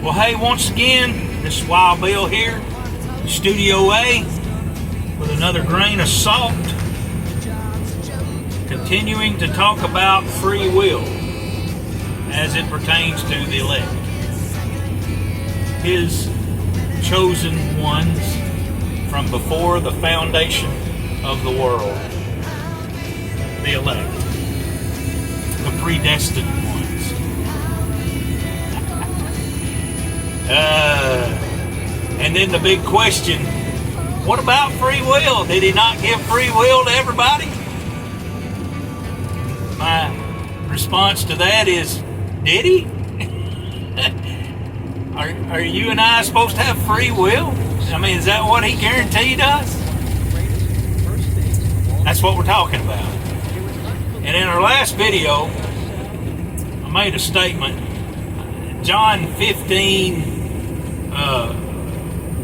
Well, hey, once again, this is Wild Bill here, Studio A, with another grain of salt, continuing to talk about free will as it pertains to the elect. His chosen ones from before the foundation of the world. The elect. The predestined ones. And then the big question, what about free will? Did he not give free will to everybody? My response to that is, did he? Are you and I supposed to have free will? I mean, is that what he guaranteed us? That's what we're talking about. And in our last video, I made a statement. John 15,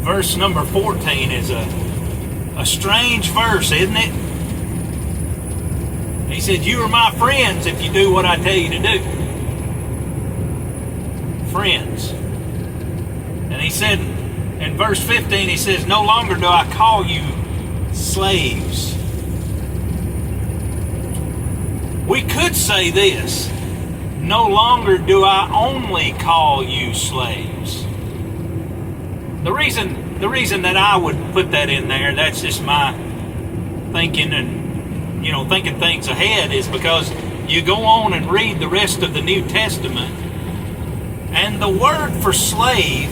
verse number 14 is a strange verse, isn't it? He said, you are my friends if you do what I tell you to do. Friends. And he said, in verse 15, he says, no longer do I call you slaves. We could say this, no longer do I only call you slaves. The reason that I would put that in there, that's just my thinking and, thinking things ahead, is because you go on and read the rest of the New Testament, and the word for slave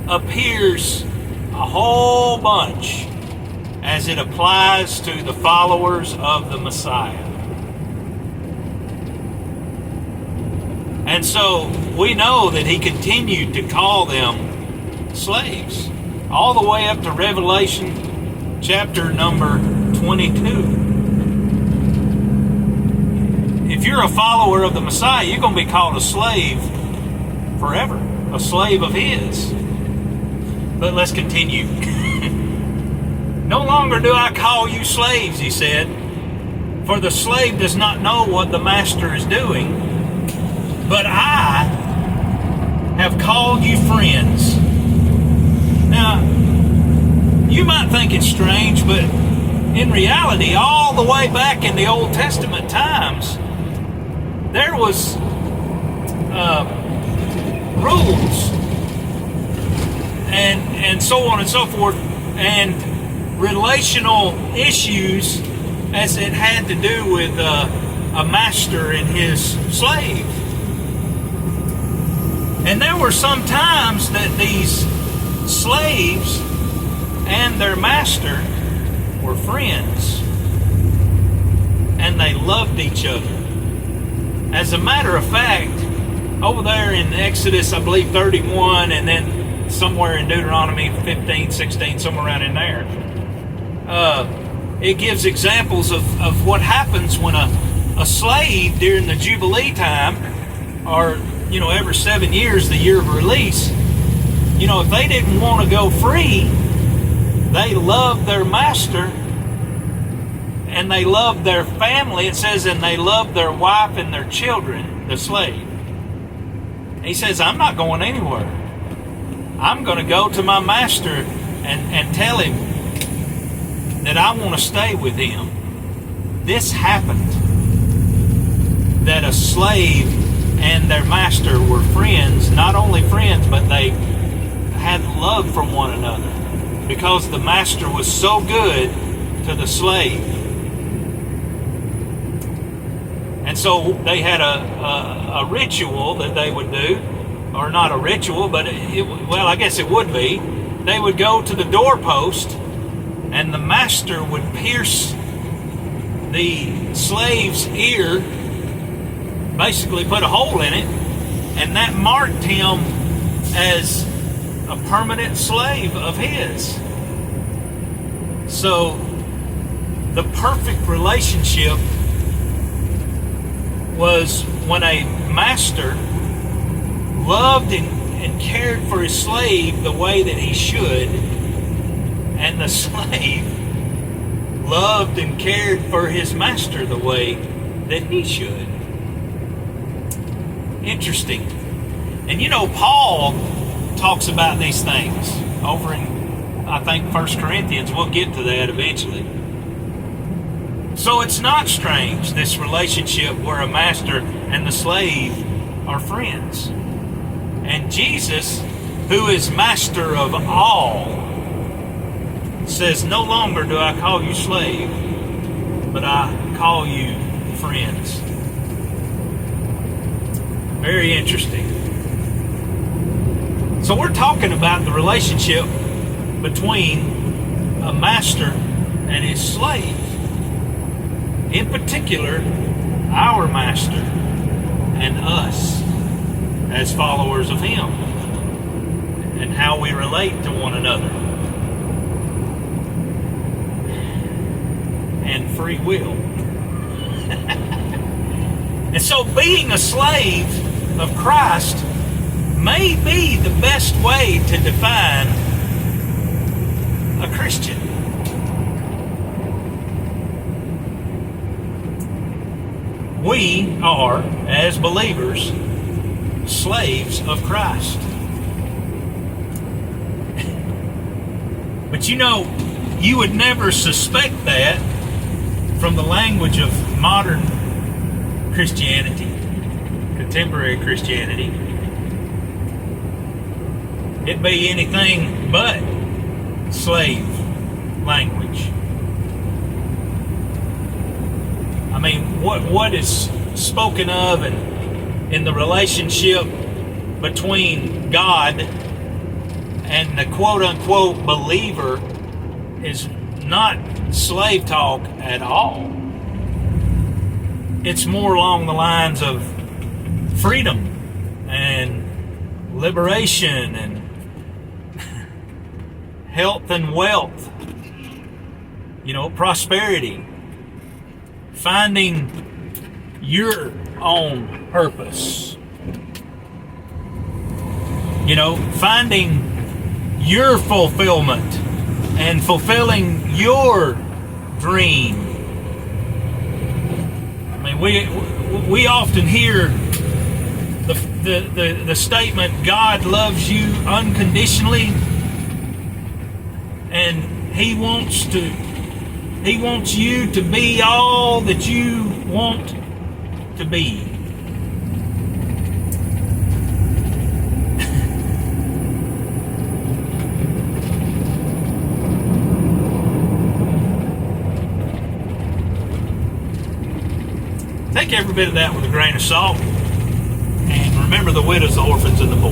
appears a whole bunch as it applies to the followers of the Messiah. And so we know that he continued to call them slaves all the way up to Revelation chapter number 22. If you're a follower of the Messiah, you're going to be called a slave forever, a slave of his. But let's continue. No longer do I call you slaves, he said, for the slave does not know what the master is doing, but I have called you friends. Now, you might think it's strange, but in reality, all the way back in the Old Testament times, there was rules and so on and so forth, and relational issues as it had to do with a master and his slave. And there were some times that these slaves and their master were friends, and they loved each other. As a matter of fact, over there in Exodus, I believe 31, and then somewhere in Deuteronomy 15, 16, somewhere around in there, it gives examples of what happens when a slave during the Jubilee time, or every 7 years, the year of release, if they didn't want to go free, they loved their master and they loved their family. It says, and they loved their wife and their children, the slave. He says, I'm not going anywhere. I'm going to go to my master and tell him that I want to stay with him. This happened, that a slave and their master were friends, not only friends, but they had love for one another because the master was so good to the slave. And so they had a ritual that they would do, or not a ritual, but I guess it would be. They would go to the doorpost and the master would pierce the slave's ear, basically put a hole in it, and that marked him as a permanent slave of his. So the perfect relationship was when a master loved and cared for his slave the way that he should, and the slave loved and cared for his master the way that he should. Interesting. And Paul talks about these things over in, I think, 1 Corinthians. We'll get to that eventually. So it's not strange, this relationship where a master and the slave are friends. And Jesus, who is master of all, says, no longer do I call you slave, but I call you friends. Very interesting. So we're talking about the relationship between a master and his slave. In particular, our master and us as followers of him, and how we relate to one another. And free will. And so being a slave of Christ may be the best way to define a Christian. We are, as believers, slaves of Christ. But you would never suspect that from the language of modern Christianity, contemporary Christianity. It'd be anything but slave language. I mean, what is spoken of in the relationship between God and the quote-unquote believer is not slave talk at all. It's more along the lines of freedom and liberation and health and wealth, prosperity, finding your own purpose, finding your fulfillment and fulfilling your dream. I mean, we often hear the statement, God loves you unconditionally, and He wants you to be all that you want to be. Take every bit of that with a grain of salt, and remember the widows, the orphans, and the poor.